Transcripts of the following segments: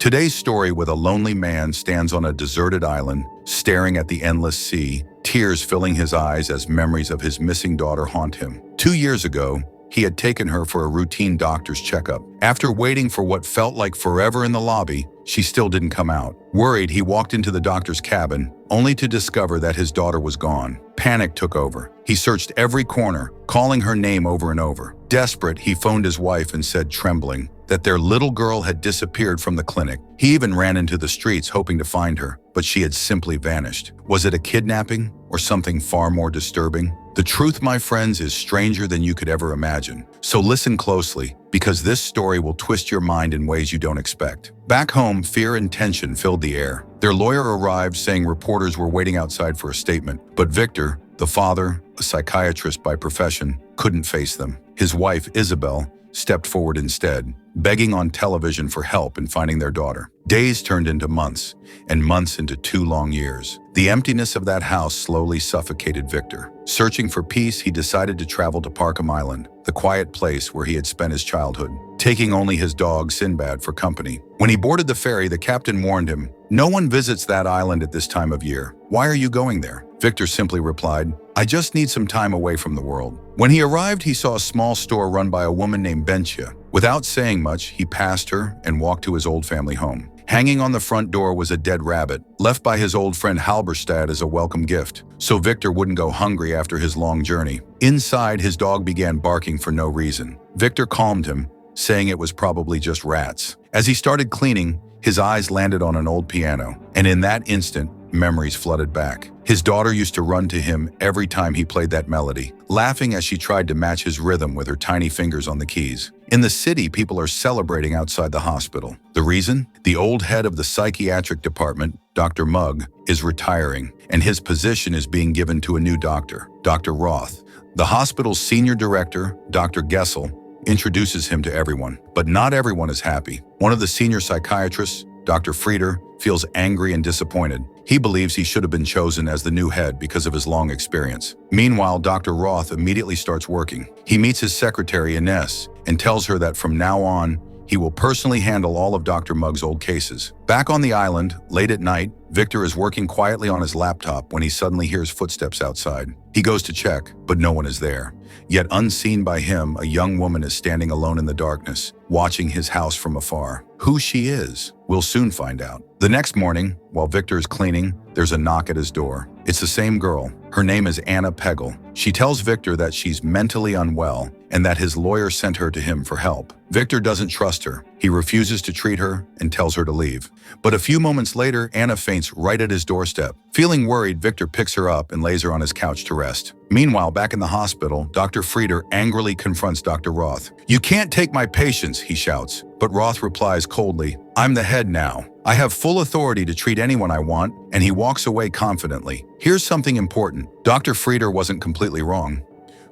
Today's story with a lonely man stands on a deserted island, staring at the endless sea, tears filling his eyes as memories of his missing daughter haunt him. 2 years ago, he had taken her for a routine doctor's checkup. After waiting for what felt like forever in the lobby, she still didn't come out. Worried, he walked into the doctor's cabin, only to discover that his daughter was gone. Panic took over. He searched every corner, calling her name over and over. Desperate, he phoned his wife and said, trembling, that their little girl had disappeared from the clinic. He even ran into the streets hoping to find her, but she had simply vanished. Was it a kidnapping or something far more disturbing? The truth, my friends, is stranger than you could ever imagine. So listen closely, because this story will twist your mind in ways you don't expect. Back home, fear and tension filled the air. Their lawyer arrived saying reporters were waiting outside for a statement, but Victor, the father, a psychiatrist by profession, couldn't face them. His wife, Isabel, stepped forward instead, begging on television for help in finding their daughter. Days turned into months, and months into 2 long years. The emptiness of that house slowly suffocated Victor. Searching for peace, he decided to travel to Parkham Island, the quiet place where he had spent his childhood, taking only his dog Sinbad for company. When he boarded the ferry, the captain warned him, "No one visits that island at this time of year. Why are you going there?" Victor simply replied, "I just need some time away from the world." When he arrived, he saw a small store run by a woman named Bentia. Without saying much, he passed her and walked to his old family home. Hanging on the front door was a dead rabbit, left by his old friend Halberstad as a welcome gift, so Victor wouldn't go hungry after his long journey. Inside, his dog began barking for no reason. Victor calmed him, saying it was probably just rats. As he started cleaning, his eyes landed on an old piano, and in that instant, memories flooded back. His daughter used to run to him every time he played that melody, laughing as she tried to match his rhythm with her tiny fingers on the keys. In the city, people are celebrating outside the hospital. The reason? The old head of the psychiatric department, Dr. Mugg, is retiring, and his position is being given to a new doctor, Dr. Roth. The hospital's senior director, Dr. Gessel, introduces him to everyone, but not everyone is happy. One of the senior psychiatrists, Dr. Frieder, feels angry and disappointed. He believes he should have been chosen as the new head because of his long experience. Meanwhile, Dr. Roth immediately starts working. He meets his secretary, Ines, and tells her that from now on, he will personally handle all of Dr. Mugg's old cases. Back on the island, late at night, Victor is working quietly on his laptop when he suddenly hears footsteps outside. He goes to check, but no one is there. Yet unseen by him, a young woman is standing alone in the darkness, watching his house from afar. Who she is, we'll soon find out. The next morning, while Victor is cleaning, there's a knock at his door. It's the same girl. Her name is Anna Pegel. She tells Victor that she's mentally unwell and that his lawyer sent her to him for help. Victor doesn't trust her. He refuses to treat her and tells her to leave. But a few moments later, Anna faints right at his doorstep. Feeling worried, Victor picks her up and lays her on his couch to rest. Meanwhile, back in the hospital, Dr. Frieder angrily confronts Dr. Roth. "You can't take my patients," he shouts. But Roth replies coldly, "I'm the head now. I have full authority to treat anyone I want," and he walks away confidently. Here's something important. Dr. Frieder wasn't completely wrong.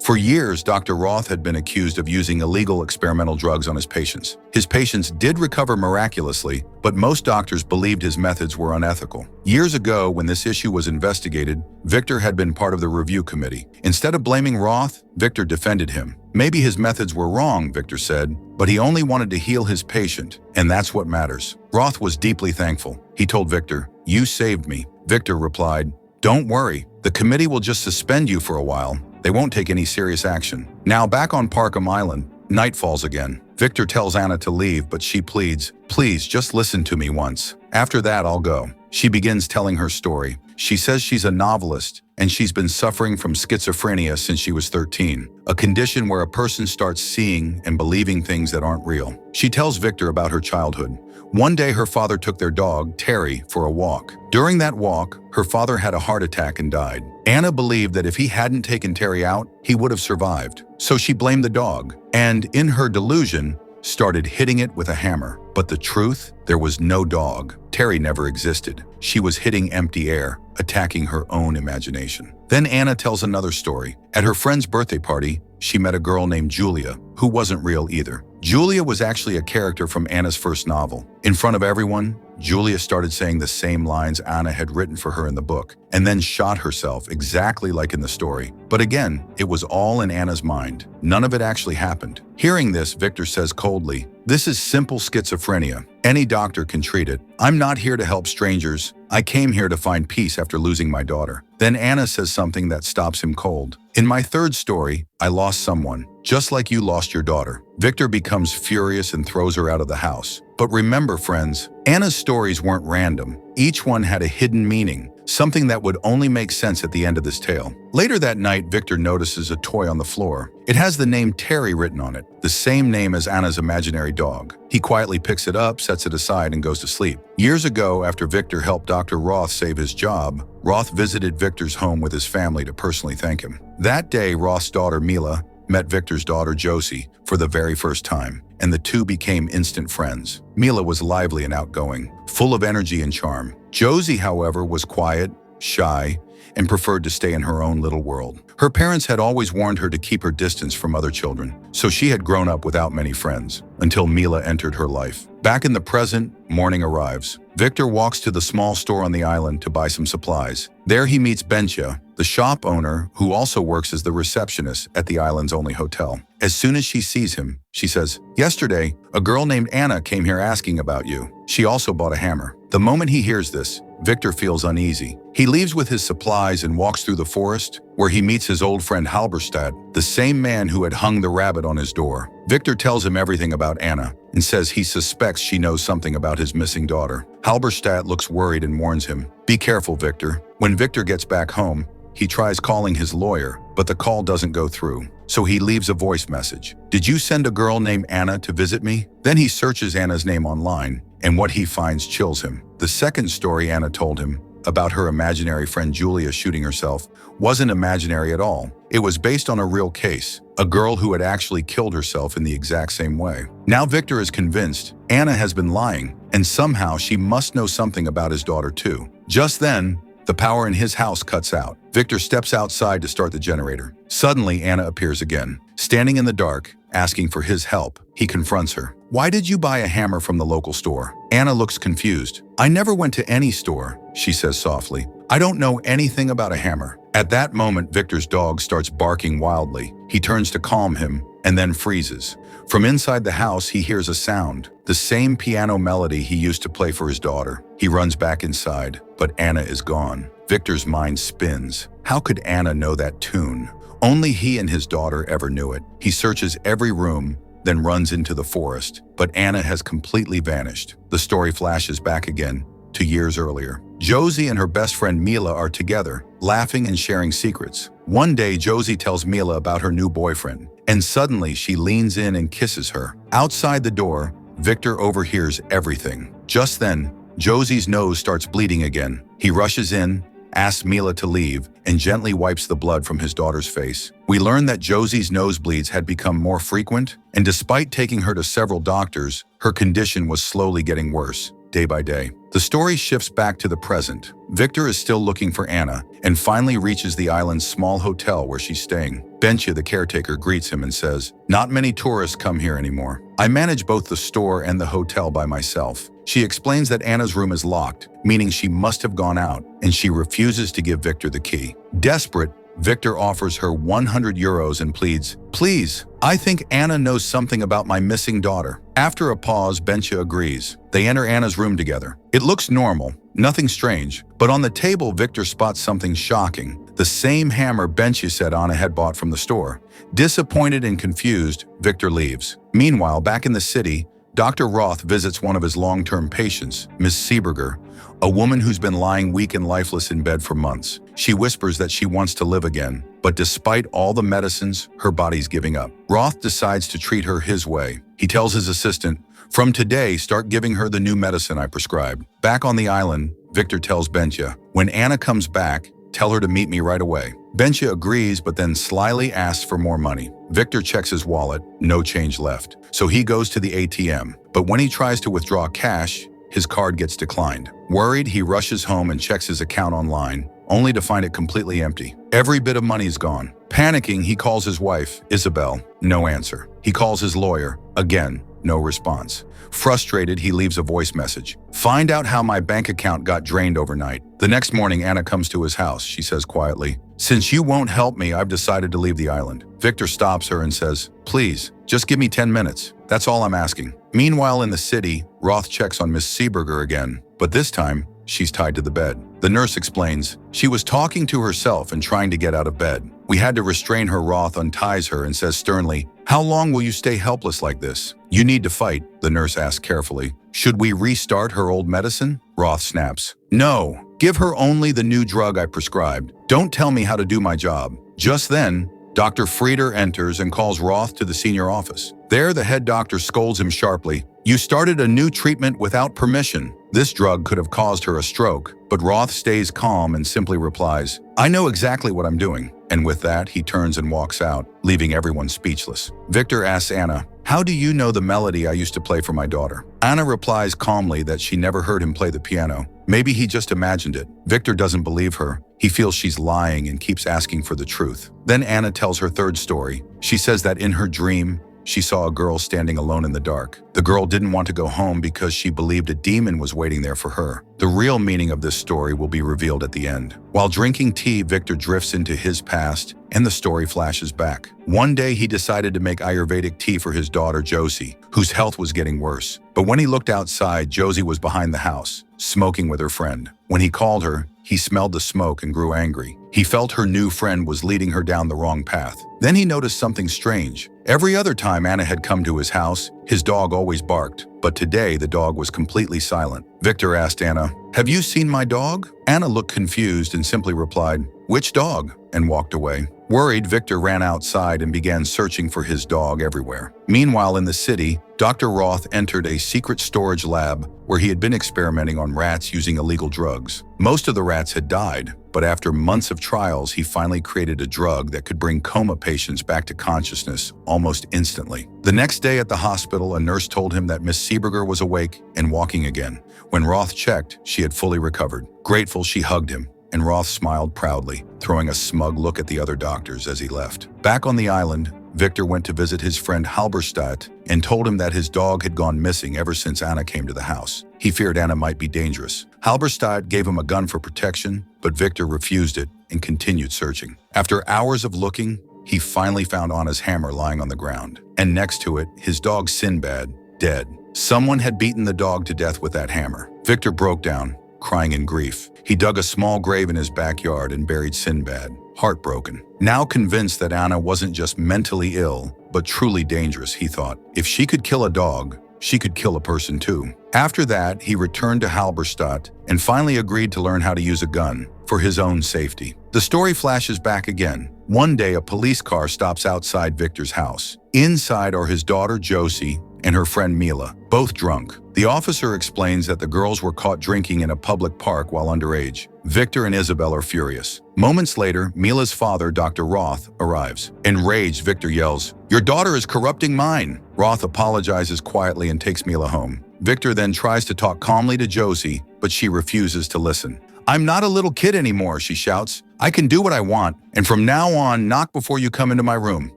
For years, Dr. Roth had been accused of using illegal experimental drugs on his patients. His patients did recover miraculously, but most doctors believed his methods were unethical. Years ago, when this issue was investigated, Victor had been part of the review committee. Instead of blaming Roth, Victor defended him. Maybe his methods were wrong, Victor said, but he only wanted to heal his patient, and that's what matters. Roth was deeply thankful. He told Victor, "You saved me." Victor replied, "Don't worry, the committee will just suspend you for a while. They won't take any serious action." Now back on Parkham Island, night falls again. Victor tells Anna to leave, but she pleads, "Please, just listen to me once. After that, I'll go." She begins telling her story. She says she's a novelist, and she's been suffering from schizophrenia since she was 13, a condition where a person starts seeing and believing things that aren't real. She tells Victor about her childhood. One day, her father took their dog, Terry, for a walk. During that walk, her father had a heart attack and died. Anna believed that if he hadn't taken Terry out, he would have survived. So she blamed the dog, and in her delusion, started hitting it with a hammer. But the truth? There was no dog. Terry never existed. She was hitting empty air, attacking her own imagination. Then Anna tells another story. At her friend's birthday party, she met a girl named Julia, who wasn't real either. Julia was actually a character from Anna's first novel. In front of everyone, Julia started saying the same lines Anna had written for her in the book, and then shot herself exactly like in the story. But again, it was all in Anna's mind. None of it actually happened. Hearing this, Victor says coldly, "This is simple schizophrenia. Any doctor can treat it. I'm not here to help strangers. I came here to find peace after losing my daughter." Then Anna says something that stops him cold. "In my third story, I lost someone, just like you lost your daughter." Victor becomes furious and throws her out of the house. But remember, friends, Anna's stories weren't random. Each one had a hidden meaning, something that would only make sense at the end of this tale. Later that night, Victor notices a toy on the floor. It has the name Terry written on it, the same name as Anna's imaginary dog. He quietly picks it up, sets it aside, and goes to sleep. Years ago, after Victor helped Dr. Roth save his job, Roth visited Victor's home with his family to personally thank him. That day, Roth's daughter, Mila, met Victor's daughter, Josie, for the very first time, and the two became instant friends. Mila was lively and outgoing, full of energy and charm. Josie, however, was quiet, shy, and preferred to stay in her own little world. Her parents had always warned her to keep her distance from other children, so she had grown up without many friends, until Mila entered her life. Back in the present, morning arrives. Victor walks to the small store on the island to buy some supplies. There he meets Bencha, the shop owner who also works as the receptionist at the island's only hotel. As soon as she sees him, she says, "Yesterday, a girl named Anna came here asking about you. She also bought a hammer." The moment he hears this, Victor feels uneasy. He leaves with his supplies and walks through the forest, where he meets his old friend Halberstadt, the same man who had hung the rabbit on his door. Victor tells him everything about Anna and says he suspects she knows something about his missing daughter. Halberstadt looks worried and warns him, "Be careful, Victor." When Victor gets back home, he tries calling his lawyer, but the call doesn't go through. So he leaves a voice message. "Did you send a girl named Anna to visit me?" Then he searches Anna's name online, and what he finds chills him. The second story Anna told him, about her imaginary friend Julia shooting herself, wasn't imaginary at all. It was based on a real case, a girl who had actually killed herself in the exact same way. Now Victor is convinced Anna has been lying, and somehow she must know something about his daughter too. Just then, the power in his house cuts out. Victor steps outside to start the generator. Suddenly, Anna appears again, standing in the dark, asking for his help. He confronts her. "Why did you buy a hammer from the local store?" Anna looks confused. "I never went to any store," she says softly. "I don't know anything about a hammer." At that moment, Victor's dog starts barking wildly. He turns to calm him and then freezes. From inside the house, he hears a sound, the same piano melody he used to play for his daughter. He runs back inside, but Anna is gone. Victor's mind spins. How could Anna know that tune? Only he and his daughter ever knew it. He searches every room, then runs into the forest, but Anna has completely vanished. The story flashes back again to years earlier. Josie and her best friend Mila are together, laughing and sharing secrets. One day, Josie tells Mila about her new boyfriend, and suddenly she leans in and kisses her. Outside the door, Victor overhears everything. Just then, Josie's nose starts bleeding again. He rushes in, asks Mila to leave, and gently wipes the blood from his daughter's face. We learn that Josie's nosebleeds had become more frequent, and despite taking her to several doctors, her condition was slowly getting worse, day by day. The story shifts back to the present. Victor is still looking for Anna, and finally reaches the island's small hotel where she's staying. Bencha, the caretaker, greets him and says, "Not many tourists come here anymore. I manage both the store and the hotel by myself." She explains that Anna's room is locked, meaning she must have gone out, and she refuses to give Victor the key. Desperate, Victor offers her 100 euros and pleads, "Please, I think Anna knows something about my missing daughter." After a pause, Bencha agrees. They enter Anna's room together. It looks normal, nothing strange, but on the table, Victor spots something shocking. The same hammer Bencha said Anna had bought from the store. Disappointed and confused, Victor leaves. Meanwhile, back in the city, Dr. Roth visits one of his long-term patients, Miss Seeberger, a woman who's been lying weak and lifeless in bed for months. She whispers that she wants to live again, but despite all the medicines, her body's giving up. Roth decides to treat her his way. He tells his assistant, "From today, start giving her the new medicine I prescribed." Back on the island, Victor tells Bencha, "When Anna comes back, tell her to meet me right away." Bencha agrees, but then slyly asks for more money. Victor checks his wallet, no change left. So he goes to the ATM, but when he tries to withdraw cash, his card gets declined. Worried, he rushes home and checks his account online, only to find it completely empty. Every bit of money is gone. Panicking, he calls his wife, Isabel. No answer. He calls his lawyer. Again, no response. Frustrated, he leaves a voice message. Find out how my bank account got drained overnight. The next morning, Anna comes to his house. She says quietly, since you won't help me, I've decided to leave the island. Victor stops her and says, please, just give me 10 minutes. That's all I'm asking. Meanwhile, in the city, Roth checks on Miss Seeberger again, but this time, she's tied to the bed. The nurse explains, she was talking to herself and trying to get out of bed. We had to restrain her. Roth unties her and says sternly, how long will you stay helpless like this? You need to fight, the nurse asks carefully. Should we restart her old medicine? Roth snaps. No, give her only the new drug I prescribed. Don't tell me how to do my job. Just then, Dr. Frieder enters and calls Roth to the senior office. There, the head doctor scolds him sharply. You started a new treatment without permission. This drug could have caused her a stroke, but Roth stays calm and simply replies, I know exactly what I'm doing. And with that, he turns and walks out, leaving everyone speechless. Victor asks Anna, how do you know the melody I used to play for my daughter? Anna replies calmly that she never heard him play the piano. Maybe he just imagined it. Victor doesn't believe her. He feels she's lying and keeps asking for the truth. Then Anna tells her third story. She says that in her dream, she saw a girl standing alone in the dark. The girl didn't want to go home because she believed a demon was waiting there for her. The real meaning of this story will be revealed at the end. While drinking tea, Victor drifts into his past, and the story flashes back. One day, he decided to make Ayurvedic tea for his daughter, Josie, whose health was getting worse. But when he looked outside, Josie was behind the house, smoking with her friend. When he called her, he smelled the smoke and grew angry. He felt her new friend was leading her down the wrong path. Then he noticed something strange. Every other time Anna had come to his house, his dog always barked. But today, the dog was completely silent. Victor asked Anna, have you seen my dog? Anna looked confused and simply replied, which dog? And walked away. Worried, Victor ran outside and began searching for his dog everywhere. Meanwhile, in the city, Dr. Roth entered a secret storage lab where he had been experimenting on rats using illegal drugs. Most of the rats had died, but after months of trials, he finally created a drug that could bring coma patients back to consciousness almost instantly. The next day at the hospital, a nurse told him that Miss Seeberger was awake and walking again. When Roth checked, she had fully recovered. Grateful, she hugged him, and Roth smiled proudly, throwing a smug look at the other doctors as he left. Back on the island, Victor went to visit his friend Halberstadt and told him that his dog had gone missing ever since Anna came to the house. He feared Anna might be dangerous. Halberstadt gave him a gun for protection, but Victor refused it and continued searching. After hours of looking, he finally found Anna's hammer lying on the ground, and next to it, his dog Sinbad, dead. Someone had beaten the dog to death with that hammer. Victor broke down, crying in grief. He dug a small grave in his backyard and buried Sinbad, heartbroken. Now convinced that Anna wasn't just mentally ill, but truly dangerous, he thought, if she could kill a dog, she could kill a person too. After that, he returned to Halberstadt and finally agreed to learn how to use a gun for his own safety. The story flashes back again. One day, a police car stops outside Victor's house. Inside are his daughter Josie and her friend Mila, both drunk. The officer explains that the girls were caught drinking in a public park while underage. Victor and Isabel are furious. Moments later, Mila's father, Dr. Roth, arrives. Enraged, Victor yells, "Your daughter is corrupting mine!" Roth apologizes quietly and takes Mila home. Victor then tries to talk calmly to Josie, but she refuses to listen. "I'm not a little kid anymore," she shouts. "I can do what I want, and from now on, knock before you come into my room."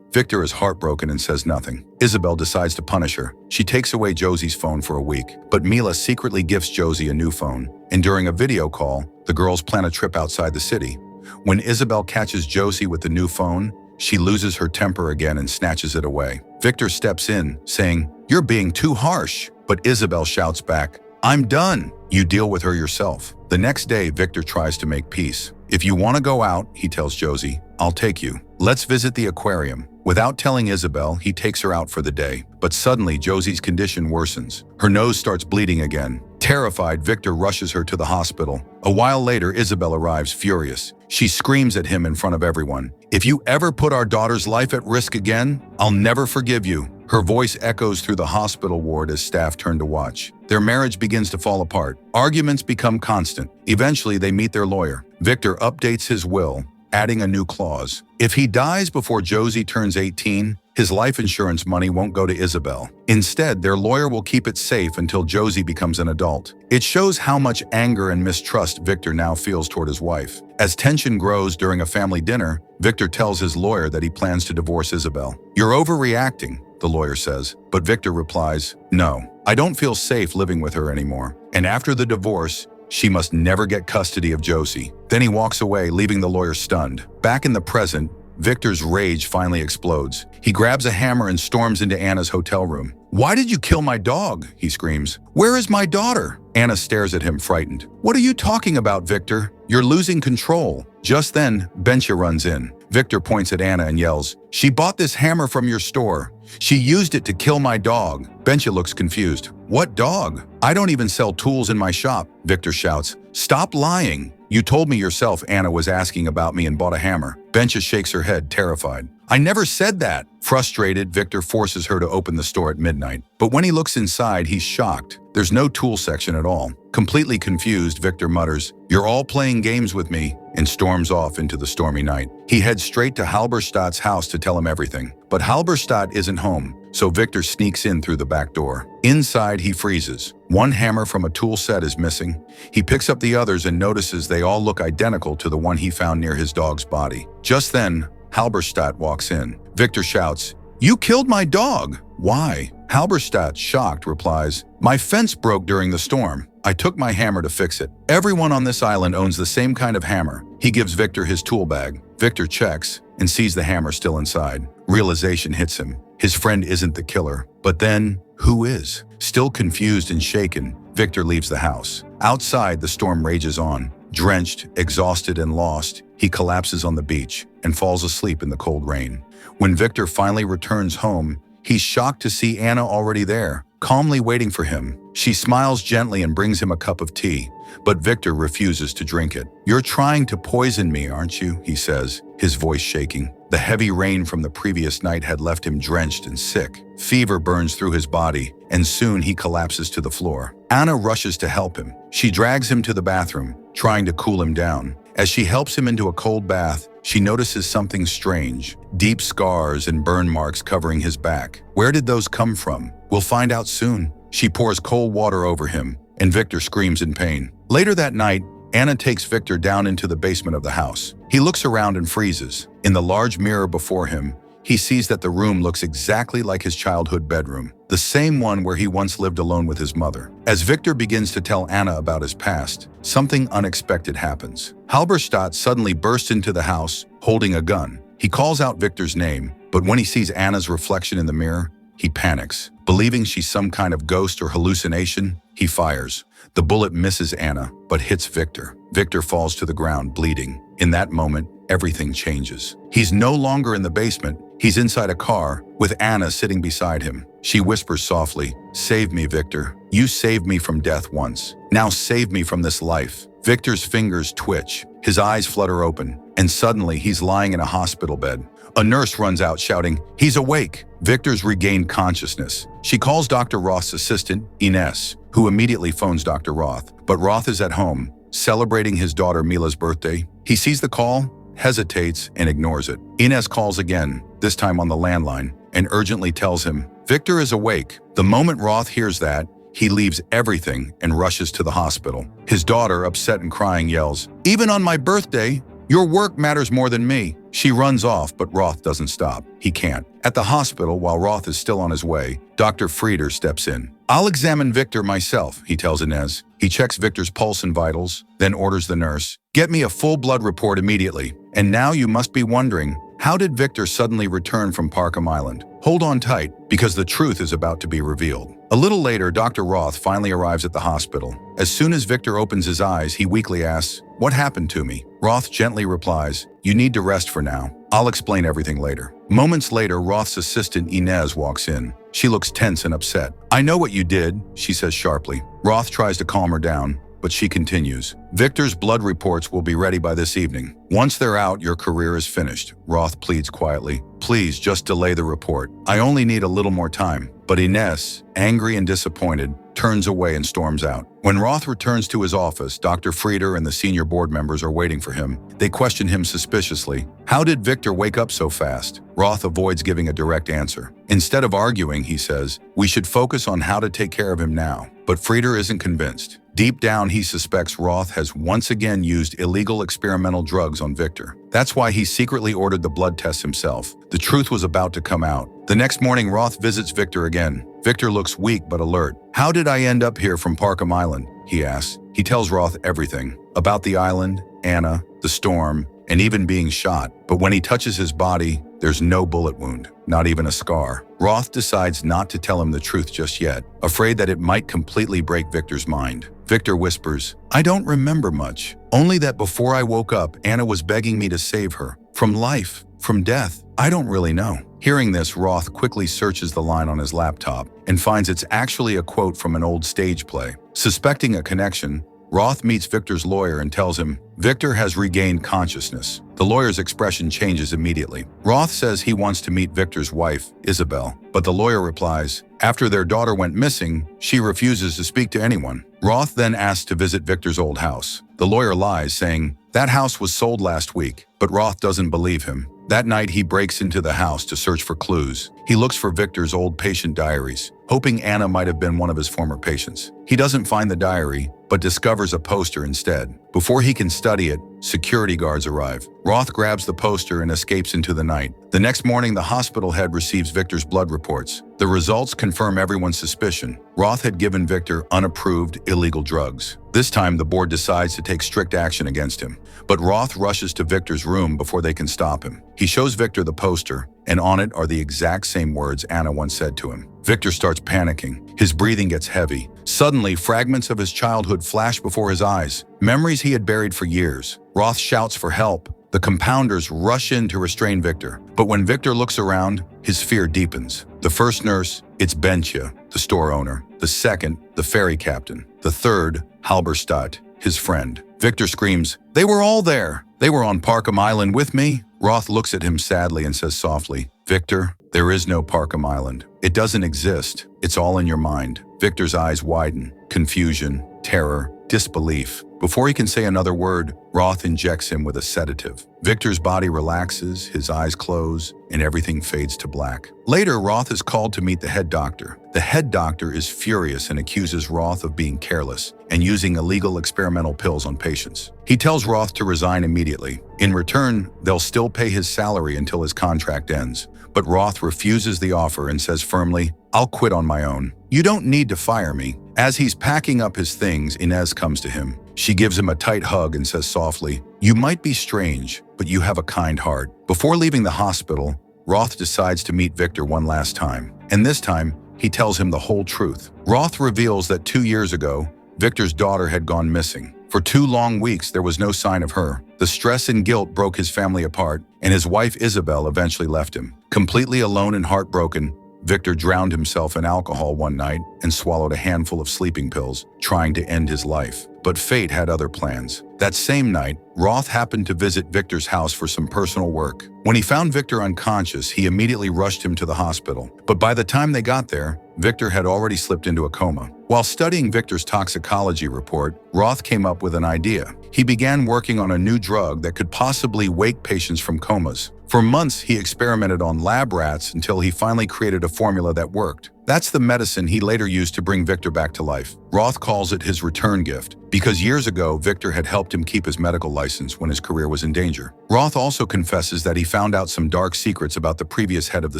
Victor is heartbroken and says nothing. Isabel decides to punish her. She takes away Josie's phone for a week, but Mila secretly gifts Josie a new phone. And during a video call, the girls plan a trip outside the city. When Isabel catches Josie with the new phone, she loses her temper again and snatches it away. Victor steps in, saying, "You're being too harsh." But Isabel shouts back, "I'm done. You deal with her yourself." The next day, Victor tries to make peace. "If you want to go out," he tells Josie, "I'll take you. Let's visit the aquarium." Without telling Isabel, he takes her out for the day. But suddenly, Josie's condition worsens. Her nose starts bleeding again. Terrified, Victor rushes her to the hospital. A while later, Isabel arrives furious. She screams at him in front of everyone, "If you ever put our daughter's life at risk again, I'll never forgive you." Her voice echoes through the hospital ward as staff turn to watch. Their marriage begins to fall apart. Arguments become constant. Eventually, they meet their lawyer. Victor updates his will, adding a new clause. If he dies before Josie turns 18, his life insurance money won't go to Isabel. Instead, their lawyer will keep it safe until Josie becomes an adult. It shows how much anger and mistrust Victor now feels toward his wife. As tension grows during a family dinner, Victor tells his lawyer that he plans to divorce Isabel. "You're overreacting," the lawyer says, but Victor replies, "No, I don't feel safe living with her anymore. And after the divorce, she must never get custody of Josie." Then he walks away, leaving the lawyer stunned. Back in the present, Victor's rage finally explodes. He grabs a hammer and storms into Anna's hotel room. "Why did you kill my dog?" he screams. "Where is my daughter?" Anna stares at him, frightened. "What are you talking about, Victor? You're losing control." Just then, Bencha runs in. Victor points at Anna and yells, "She bought this hammer from your store. She used it to kill my dog." Bencha looks confused. "What dog? I don't even sell tools in my shop," Victor shouts. "Stop lying. You told me yourself Anna was asking about me and bought a hammer." Bencha shakes her head, terrified. "I never said that." Frustrated, Victor forces her to open the store at midnight. But when he looks inside, he's shocked. There's no tool section at all. Completely confused, Victor mutters, "You're all playing games with me," and storms off into the stormy night. He heads straight to Halberstadt's house to tell him everything. But Halberstadt isn't home, so Victor sneaks in through the back door. Inside, he freezes. One hammer from a tool set is missing. He picks up the others and notices they all look identical to the one he found near his dog's body. Just then, Halberstadt walks in. Victor shouts, "You killed my dog!" "Why?" Halberstadt, shocked, replies, "My fence broke during the storm. I took my hammer to fix it. Everyone on this island owns the same kind of hammer." He gives Victor his tool bag. Victor checks and sees the hammer still inside. Realization hits him. His friend isn't the killer. But then, who is? Still confused and shaken, Victor leaves the house. Outside, the storm rages on. Drenched, exhausted, and lost, he collapses on the beach and falls asleep in the cold rain. When Victor finally returns home, he's shocked to see Anna already there, calmly waiting for him. She smiles gently and brings him a cup of tea, but Victor refuses to drink it. "You're trying to poison me, aren't you?" he says, his voice shaking. The heavy rain from the previous night had left him drenched and sick. Fever burns through his body, and soon he collapses to the floor. Anna rushes to help him. She drags him to the bathroom, trying to cool him down. As she helps him into a cold bath, she notices something strange. Deep scars and burn marks covering his back. Where did those come from? We'll find out soon. She pours cold water over him, and Victor screams in pain. Later that night, Anna takes Victor down into the basement of the house. He looks around and freezes. In the large mirror before him, he sees that the room looks exactly like his childhood bedroom, the same one where he once lived alone with his mother. As Victor begins to tell Anna about his past, something unexpected happens. Halberstadt suddenly bursts into the house, holding a gun. He calls out Victor's name, but when he sees Anna's reflection in the mirror, he panics. Believing she's some kind of ghost or hallucination, he fires. The bullet misses Anna, but hits Victor. Victor falls to the ground, bleeding. In that moment, everything changes. He's no longer in the basement. He's inside a car, with Anna sitting beside him. She whispers softly, "Save me, Victor. You saved me from death once. Now save me from this life." Victor's fingers twitch. His eyes flutter open, and suddenly he's lying in a hospital bed. A nurse runs out shouting, "He's awake!" Victor's regained consciousness. She calls Dr. Roth's assistant, Ines, who immediately phones Dr. Roth. But Roth is at home, celebrating his daughter Mila's birthday. He sees the call, hesitates, and ignores it. Ines calls again, this time on the landline, and urgently tells him, Victor is awake. The moment Roth hears that, he leaves everything and rushes to the hospital. His daughter, upset and crying, yells, "Even on my birthday, your work matters more than me." She runs off, but Roth doesn't stop. He can't. At the hospital, while Roth is still on his way, Dr. Frieder steps in. "I'll examine Victor myself," he tells Inez. He checks Victor's pulse and vitals, then orders the nurse, "Get me a full blood report immediately." And now you must be wondering, how did Victor suddenly return from Parkham Island? Hold on tight, because the truth is about to be revealed. A little later, Dr. Roth finally arrives at the hospital. As soon as Victor opens his eyes, he weakly asks, "What happened to me?" Roth gently replies, "You need to rest for now. I'll explain everything later." Moments later, Roth's assistant Inez walks in. She looks tense and upset. "I know what you did," she says sharply. Roth tries to calm her down, but she continues. "Victor's blood reports will be ready by this evening. Once they're out, your career is finished." Roth pleads quietly, "Please just delay the report. I only need a little more time." But Ines, angry and disappointed, turns away and storms out. When Roth returns to his office, Dr. Frieder and the senior board members are waiting for him. They question him suspiciously. How did Victor wake up so fast? Roth avoids giving a direct answer. Instead of arguing, he says, "We should focus on how to take care of him now." But Frieder isn't convinced. Deep down, he suspects Roth has once again used illegal experimental drugs on Victor. That's why he secretly ordered the blood test himself. The truth was about to come out. The next morning, Roth visits Victor again. Victor looks weak but alert. "How did I end up here from Parkham Island?" he asks. He tells Roth everything about the island, Anna, the storm, and even being shot. But when he touches his body, there's no bullet wound, not even a scar. Roth decides not to tell him the truth just yet, afraid that it might completely break Victor's mind. Victor whispers, "I don't remember much, only that before I woke up, Anna was begging me to save her. From life, from death, I don't really know." Hearing this, Roth quickly searches the line on his laptop and finds it's actually a quote from an old stage play. Suspecting a connection, Roth meets Victor's lawyer and tells him Victor has regained consciousness. The lawyer's expression changes immediately. Roth says he wants to meet Victor's wife, Isabel, but the lawyer replies, after their daughter went missing, she refuses to speak to anyone. Roth then asks to visit Victor's old house. The lawyer lies, saying, "That house was sold last week," but Roth doesn't believe him. That night, he breaks into the house to search for clues. He looks for Victor's old patient diaries, hoping Anna might have been one of his former patients. He doesn't find the diary, but discovers a poster instead. Before he can study it, security guards arrive. Roth grabs the poster and escapes into the night. The next morning, the hospital head receives Victor's blood reports. The results confirm everyone's suspicion. Roth had given Victor unapproved, illegal drugs. This time, the board decides to take strict action against him. But Roth rushes to Victor's room before they can stop him. He shows Victor the poster, and on it are the exact same words Anna once said to him. Victor starts panicking. His breathing gets heavy. Suddenly, fragments of his childhood flash before his eyes, memories he had buried for years. Roth shouts for help. The compounders rush in to restrain Victor. But when Victor looks around, his fear deepens. The first nurse, it's Bentia, the store owner. The second, the ferry captain. The third, Halberstadt, his friend. Victor screams, "They were all there! They were on Parkham Island with me!" Roth looks at him sadly and says softly, "Victor, there is no Parkham Island. It doesn't exist. It's all in your mind." Victor's eyes widen. Confusion, terror, disbelief. Before he can say another word, Roth injects him with a sedative. Victor's body relaxes, his eyes close, and everything fades to black. Later, Roth is called to meet the head doctor. The head doctor is furious and accuses Roth of being careless and using illegal experimental pills on patients. He tells Roth to resign immediately. In return, they'll still pay his salary until his contract ends. But Roth refuses the offer and says firmly, "I'll quit on my own. You don't need to fire me." As he's packing up his things, Inez comes to him. She gives him a tight hug and says softly, "You might be strange, but you have a kind heart." Before leaving the hospital, Roth decides to meet Victor one last time. And this time, he tells him the whole truth. Roth reveals that 2 years ago, Victor's daughter had gone missing. For 2 long weeks, there was no sign of her. The stress and guilt broke his family apart, and his wife Isabel eventually left him. Completely alone and heartbroken, Victor drowned himself in alcohol one night and swallowed a handful of sleeping pills, trying to end his life. But fate had other plans. That same night, Roth happened to visit Victor's house for some personal work. When he found Victor unconscious, he immediately rushed him to the hospital. But by the time they got there, Victor had already slipped into a coma. While studying Victor's toxicology report, Roth came up with an idea. He began working on a new drug that could possibly wake patients from comas. For months, he experimented on lab rats until he finally created a formula that worked. That's the medicine he later used to bring Victor back to life. Roth calls it his return gift, because years ago, Victor had helped him keep his medical license when his career was in danger. Roth also confesses that he found out some dark secrets about the previous head of the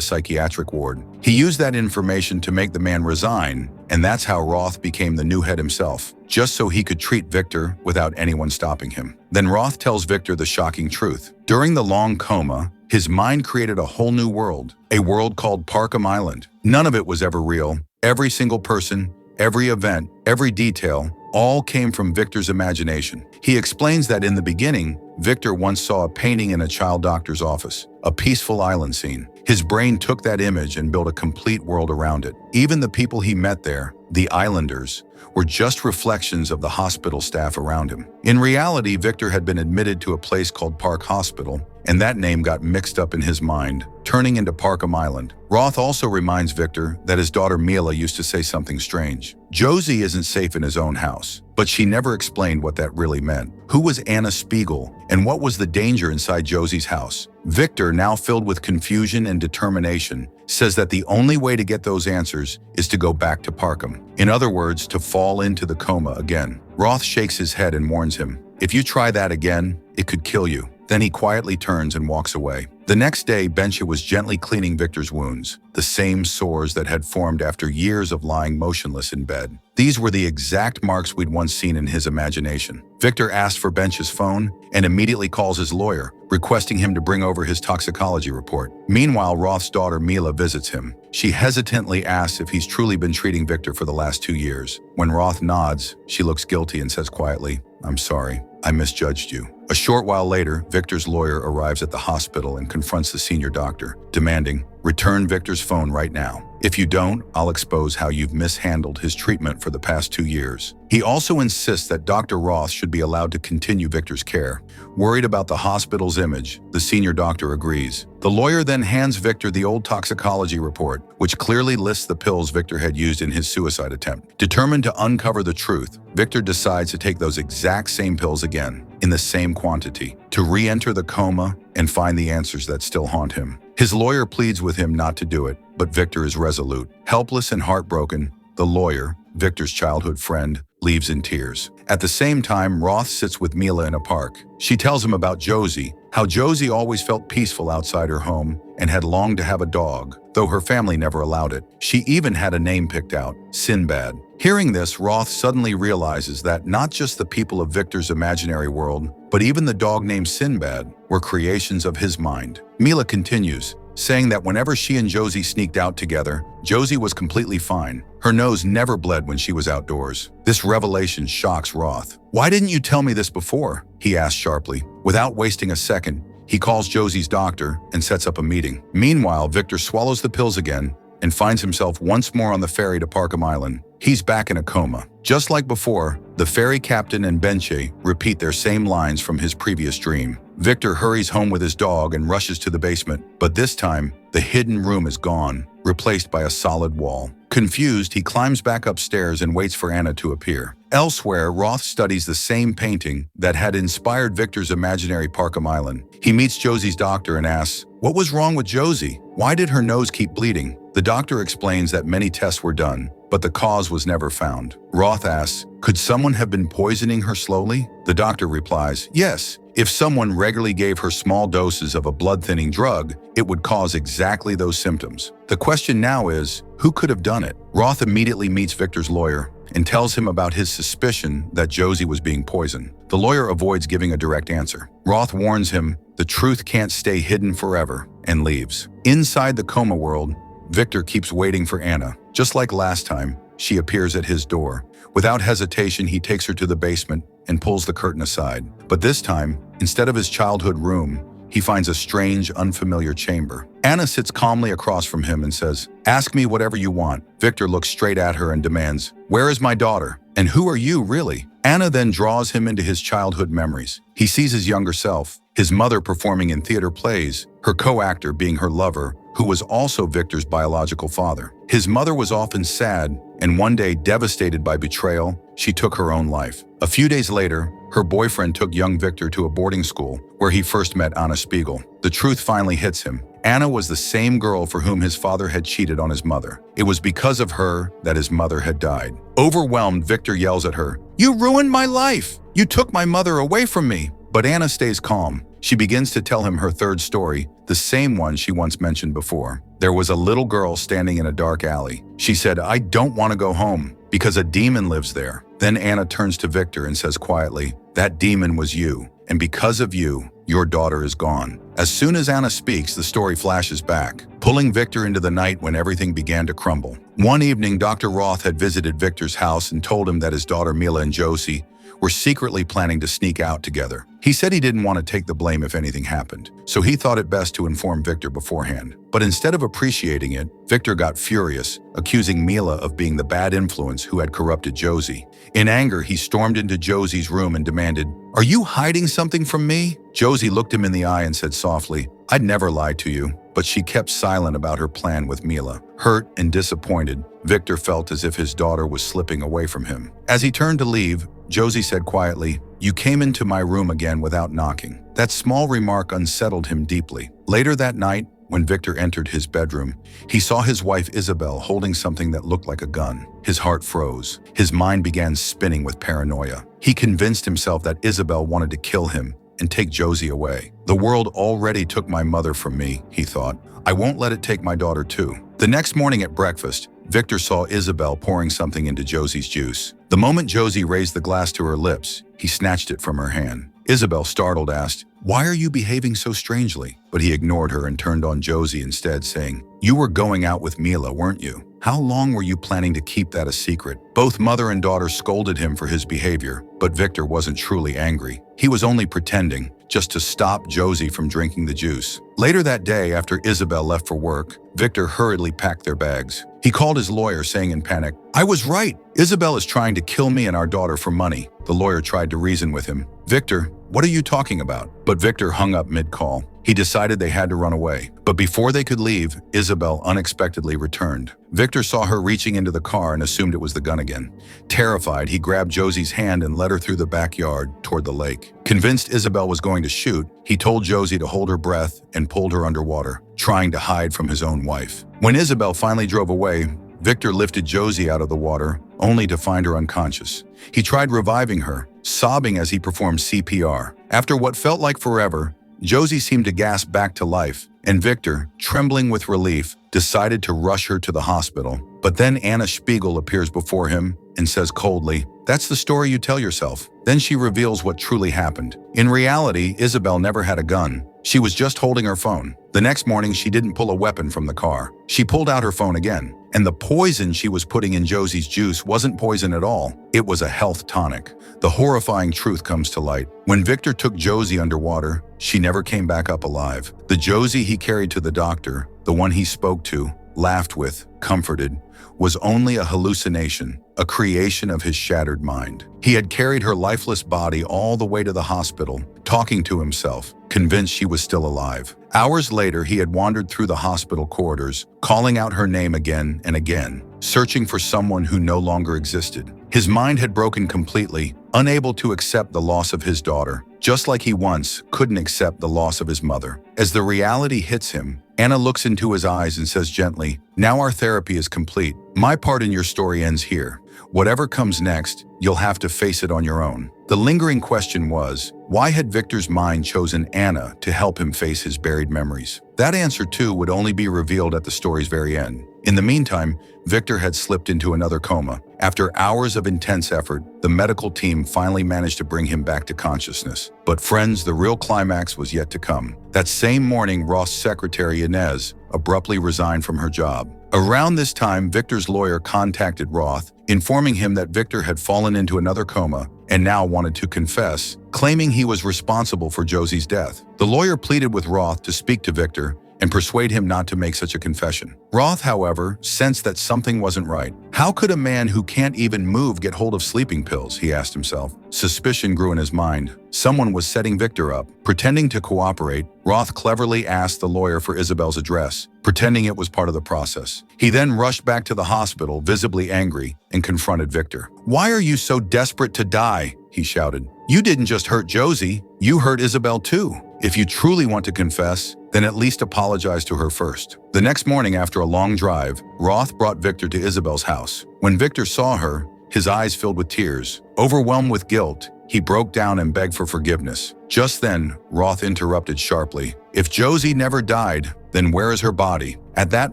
psychiatric ward. He used that information to make the man resign, and that's how Roth became the new head himself, just so he could treat Victor without anyone stopping him. Then Roth tells Victor the shocking truth. During the long coma, his mind created a whole new world, a world called Parkham Island. None of it was ever real. Every single person, every event, every detail, all came from Victor's imagination. He explains that in the beginning, Victor once saw a painting in a child doctor's office, a peaceful island scene. His brain took that image and built a complete world around it. Even the people he met there, the islanders, were just reflections of the hospital staff around him. In reality, Victor had been admitted to a place called Park Hospital, and that name got mixed up in his mind, turning into Parkham Island. Roth also reminds Victor that his daughter Mila used to say something strange. Josie isn't safe in his own house, but she never explained what that really meant. Who was Anna Spiegel, and what was the danger inside Josie's house? Victor, now filled with confusion and determination, says that the only way to get those answers is to go back to Parkham. In other words, to fall into the coma again. Roth shakes his head and warns him, "If you try that again, it could kill you." Then he quietly turns and walks away. The next day, Bencha was gently cleaning Victor's wounds, the same sores that had formed after years of lying motionless in bed. These were the exact marks we'd once seen in his imagination. Victor asked for Bencha's phone and immediately calls his lawyer, requesting him to bring over his toxicology report. Meanwhile, Roth's daughter Mila visits him. She hesitantly asks if he's truly been treating Victor for the last 2 years. When Roth nods, she looks guilty and says quietly, "I'm sorry, I misjudged you." A short while later, Victor's lawyer arrives at the hospital and confronts the senior doctor, demanding, "Return Victor's phone right now. If you don't, I'll expose how you've mishandled his treatment for the past 2 years." He also insists that Dr. Roth should be allowed to continue Victor's care. Worried about the hospital's image, the senior doctor agrees. The lawyer then hands Victor the old toxicology report, which clearly lists the pills Victor had used in his suicide attempt. Determined to uncover the truth, Victor decides to take those exact same pills again, in the same quantity, to re-enter the coma and find the answers that still haunt him. His lawyer pleads with him not to do it, but Victor is resolute. Helpless and heartbroken, the lawyer, Victor's childhood friend, leaves in tears. At the same time, Roth sits with Mila in a park. She tells him about Josie, how Josie always felt peaceful outside her home and had longed to have a dog, though her family never allowed it. She even had a name picked out, Sinbad. Hearing this, Roth suddenly realizes that not just the people of Victor's imaginary world, but even the dog named Sinbad were creations of his mind. Mila continues, saying that whenever she and Josie sneaked out together, Josie was completely fine. Her nose never bled when she was outdoors. This revelation shocks Roth. "Why didn't you tell me this before?" he asks sharply. Without wasting a second, he calls Josie's doctor and sets up a meeting. Meanwhile, Victor swallows the pills again and finds himself once more on the ferry to Parkham Island. He's back in a coma. Just like before, the ferry captain and Benche repeat their same lines from his previous dream. Victor hurries home with his dog and rushes to the basement, but this time, the hidden room is gone, replaced by a solid wall. Confused, he climbs back upstairs and waits for Anna to appear. Elsewhere, Roth studies the same painting that had inspired Victor's imaginary Parkham Island. He meets Josie's doctor and asks, "What was wrong with Josie? Why did her nose keep bleeding?" The doctor explains that many tests were done, but the cause was never found. Roth asks, "Could someone have been poisoning her slowly?" The doctor replies, "Yes. If someone regularly gave her small doses of a blood-thinning drug, it would cause exactly those symptoms." The question now is, who could have done it? Roth immediately meets Victor's lawyer and tells him about his suspicion that Josie was being poisoned. The lawyer avoids giving a direct answer. Roth warns him the truth can't stay hidden forever and leaves. Inside the coma world, Victor keeps waiting for Anna. Just like last time, she appears at his door. Without hesitation, he takes her to the basement and pulls the curtain aside. But this time, instead of his childhood room, he finds a strange, unfamiliar chamber. Anna sits calmly across from him and says, "Ask me whatever you want." Victor looks straight at her and demands, "Where is my daughter? And who are you, really?" Anna then draws him into his childhood memories. He sees his younger self, his mother performing in theater plays, her co-actor being her lover, who was also Victor's biological father. His mother was often sad, and one day, devastated by betrayal, she took her own life. A few days later, her boyfriend took young Victor to a boarding school where he first met Anna Spiegel. The truth finally hits him. Anna was the same girl for whom his father had cheated on his mother. It was because of her that his mother had died. Overwhelmed, Victor yells at her, "You ruined my life! You took my mother away from me!" But Anna stays calm. She begins to tell him her third story, the same one she once mentioned before. There was a little girl standing in a dark alley. She said, "I don't want to go home because a demon lives there." Then Anna turns to Victor and says quietly, "That demon was you, and because of you, your daughter is gone." As soon as Anna speaks, the story flashes back, pulling Victor into the night when everything began to crumble. One evening, Dr. Roth had visited Victor's house and told him that his daughter Mila and Josie were secretly planning to sneak out together. He said he didn't want to take the blame if anything happened, so he thought it best to inform Victor beforehand. But instead of appreciating it, Victor got furious, accusing Mila of being the bad influence who had corrupted Josie. In anger, he stormed into Josie's room and demanded, "Are you hiding something from me?" Josie looked him in the eye and said softly, "I'd never lied to you." But she kept silent about her plan with Mila. Hurt and disappointed, Victor felt as if his daughter was slipping away from him. As he turned to leave, Josie said quietly, "You came into my room again without knocking." That small remark unsettled him deeply. Later that night, when Victor entered his bedroom, he saw his wife Isabel holding something that looked like a gun. His heart froze. His mind began spinning with paranoia. He convinced himself that Isabel wanted to kill him and take Josie away. The world already took my mother from me, he thought. I won't let it take my daughter too. The next morning at breakfast, Victor saw Isabel pouring something into Josie's juice. The moment Josie raised the glass to her lips, he snatched it from her hand. Isabel, startled, asked, "Why are you behaving so strangely?" But he ignored her and turned on Josie instead, saying, "You were going out with Mila, weren't you? How long were you planning to keep that a secret?" Both mother and daughter scolded him for his behavior, but Victor wasn't truly angry. He was only pretending, just to stop Josie from drinking the juice. Later that day, after Isabel left for work, Victor hurriedly packed their bags. He called his lawyer, saying in panic, "I was right. Isabel is trying to kill me and our daughter for money." The lawyer tried to reason with him. "Victor, what are you talking about?" But Victor hung up mid-call. He decided they had to run away. But before they could leave, Isabel unexpectedly returned. Victor saw her reaching into the car and assumed it was the gun again. Terrified, he grabbed Josie's hand and led her through the backyard toward the lake. Convinced Isabel was going to shoot, he told Josie to hold her breath and pulled her underwater, trying to hide from his own wife. When Isabel finally drove away, Victor lifted Josie out of the water, only to find her unconscious. He tried reviving her, sobbing as he performed CPR. After what felt like forever, Josie seemed to gasp back to life, and Victor, trembling with relief, decided to rush her to the hospital. But then Anna Spiegel appears before him and says coldly, "That's the story you tell yourself." Then she reveals what truly happened. In reality, Isabel never had a gun. She was just holding her phone. The next morning, she didn't pull a weapon from the car. She pulled out her phone again. And the poison she was putting in Josie's juice wasn't poison at all. It was a health tonic. The horrifying truth comes to light. When Victor took Josie underwater, she never came back up alive. The Josie he carried to the doctor, the one he spoke to, laughed with, comforted, was only a hallucination, a creation of his shattered mind. He had carried her lifeless body all the way to the hospital, talking to himself, convinced she was still alive. Hours later, he had wandered through the hospital corridors, calling out her name again and again, searching for someone who no longer existed. His mind had broken completely, unable to accept the loss of his daughter, just like he once couldn't accept the loss of his mother. As the reality hits him, Anna looks into his eyes and says gently, "Now our therapy is complete. My part in your story ends here. Whatever comes next, you'll have to face it on your own." The lingering question was, why had Victor's mind chosen Anna to help him face his buried memories? That answer, too, would only be revealed at the story's very end. In the meantime, Victor had slipped into another coma. After hours of intense effort, the medical team finally managed to bring him back to consciousness. But friends, the real climax was yet to come. That same morning, Roth's secretary, Inez, abruptly resigned from her job. Around this time, Victor's lawyer contacted Roth, informing him that Victor had fallen into another coma and now wanted to confess, claiming he was responsible for Josie's death. The lawyer pleaded with Roth to speak to Victor and persuade him not to make such a confession. Roth, however, sensed that something wasn't right. How could a man who can't even move get hold of sleeping pills, he asked himself. Suspicion grew in his mind. Someone was setting Victor up. Pretending to cooperate, Roth cleverly asked the lawyer for Isabel's address, pretending it was part of the process. He then rushed back to the hospital, visibly angry, and confronted Victor. "Why are you so desperate to die?" he shouted. "You didn't just hurt Josie, you hurt Isabel too. If you truly want to confess, then at least apologize to her first." The next morning, after a long drive, Roth brought Victor to Isabel's house. When Victor saw her, his eyes filled with tears. Overwhelmed with guilt, he broke down and begged for forgiveness. Just then, Roth interrupted sharply. "If Josie never died, then where is her body?" At that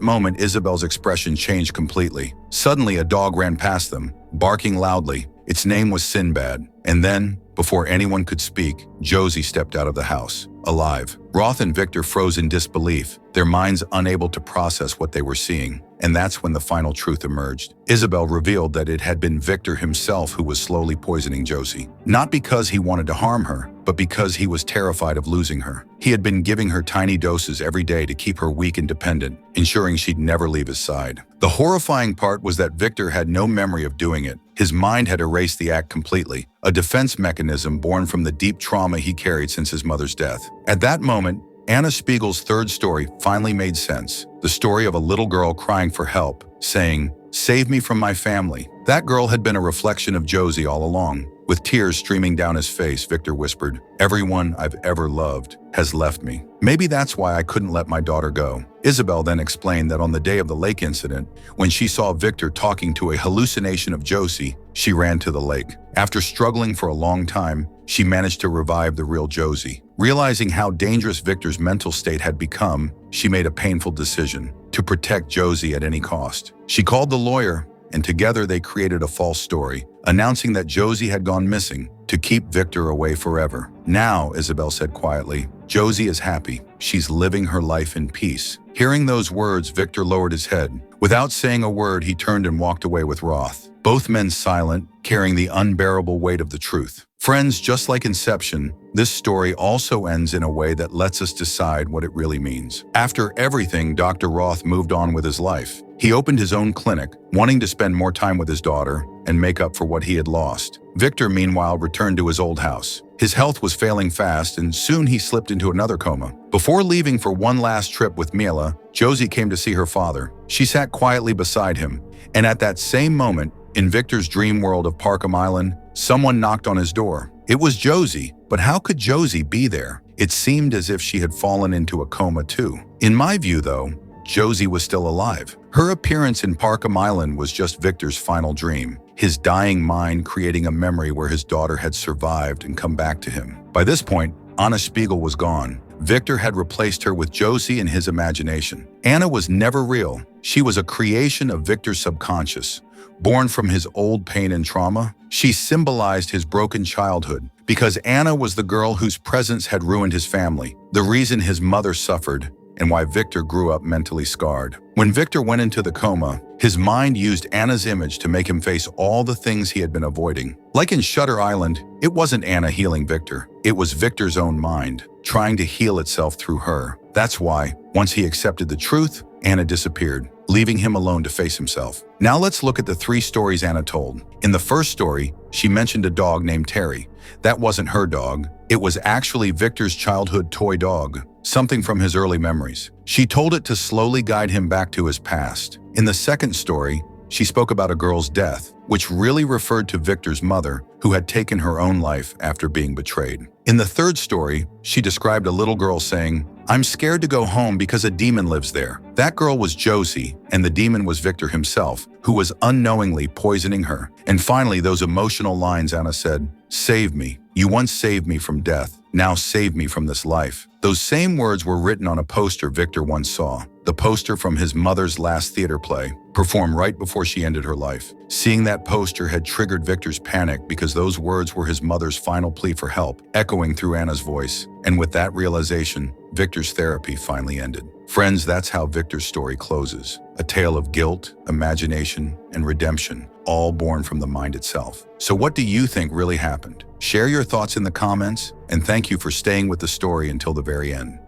moment, Isabel's expression changed completely. Suddenly, a dog ran past them, barking loudly. Its name was Sinbad. And then, before anyone could speak, Josie stepped out of the house, alive. Roth and Victor froze in disbelief, their minds unable to process what they were seeing. And that's when the final truth emerged. Isabel revealed that it had been Victor himself who was slowly poisoning Josie. Not because he wanted to harm her, but because he was terrified of losing her. He had been giving her tiny doses every day to keep her weak and dependent, ensuring she'd never leave his side. The horrifying part was that Victor had no memory of doing it. His mind had erased the act completely, a defense mechanism born from the deep trauma he carried since his mother's death. At that moment, Anna Spiegel's third story finally made sense. The story of a little girl crying for help, saying, "Save me from my family." That girl had been a reflection of Josie all along. With tears streaming down his face, Victor whispered, "Everyone I've ever loved has left me. Maybe that's why I couldn't let my daughter go." Isabel then explained that on the day of the lake incident, when she saw Victor talking to a hallucination of Josie, she ran to the lake. After struggling for a long time, she managed to revive the real Josie. Realizing how dangerous Victor's mental state had become, she made a painful decision to protect Josie at any cost. She called the lawyer, and together they created a false story, announcing that Josie had gone missing to keep Victor away forever. Now, Isabel said quietly, Josie is happy. She's living her life in peace. Hearing those words, Victor lowered his head. Without saying a word, he turned and walked away with Roth, both men silent, carrying the unbearable weight of the truth. Friends, just like Inception, this story also ends in a way that lets us decide what it really means. After everything, Dr. Roth moved on with his life. He opened his own clinic, wanting to spend more time with his daughter and make up for what he had lost. Victor, meanwhile, returned to his old house. His health was failing fast, and soon he slipped into another coma. Before leaving for one last trip with Mila, Josie came to see her father. She sat quietly beside him, and at that same moment, in Victor's dream world of Parkham Island, someone knocked on his door. It was Josie, but how could Josie be there? It seemed as if she had fallen into a coma too. In my view, though, Josie was still alive. Her appearance in Parkham Island was just Victor's final dream, his dying mind creating a memory where his daughter had survived and come back to him. By this point, Anna Spiegel was gone. Victor had replaced her with Josie in his imagination. Anna was never real. She was a creation of Victor's subconscious. Born from his old pain and trauma, she symbolized his broken childhood because Anna was the girl whose presence had ruined his family, the reason his mother suffered, and why Victor grew up mentally scarred. When Victor went into the coma, his mind used Anna's image to make him face all the things he had been avoiding. Like in Shutter Island, it wasn't Anna healing Victor. It was Victor's own mind, trying to heal itself through her. That's why, once he accepted the truth, Anna disappeared, leaving him alone to face himself. Now let's look at the 3 stories Anna told. In the first story, she mentioned a dog named Terry. That wasn't her dog. It was actually Victor's childhood toy dog, something from his early memories. She told it to slowly guide him back to his past. In the second story, she spoke about a girl's death, which really referred to Victor's mother, who had taken her own life after being betrayed. In the third story, she described a little girl saying, "I'm scared to go home because a demon lives there." That girl was Josie, and the demon was Victor himself, who was unknowingly poisoning her. And finally, those emotional lines Anna said, "Save me. You once saved me from death. Now save me from this life." Those same words were written on a poster Victor once saw, the poster from his mother's last theater play, performed right before she ended her life. Seeing that poster had triggered Victor's panic because those words were his mother's final plea for help, echoing through Anna's voice. And with that realization, Victor's therapy finally ended. Friends, that's how Victor's story closes. A tale of guilt, imagination, and redemption, all born from the mind itself. So what do you think really happened? Share your thoughts in the comments, and thank you for staying with the story until the very end.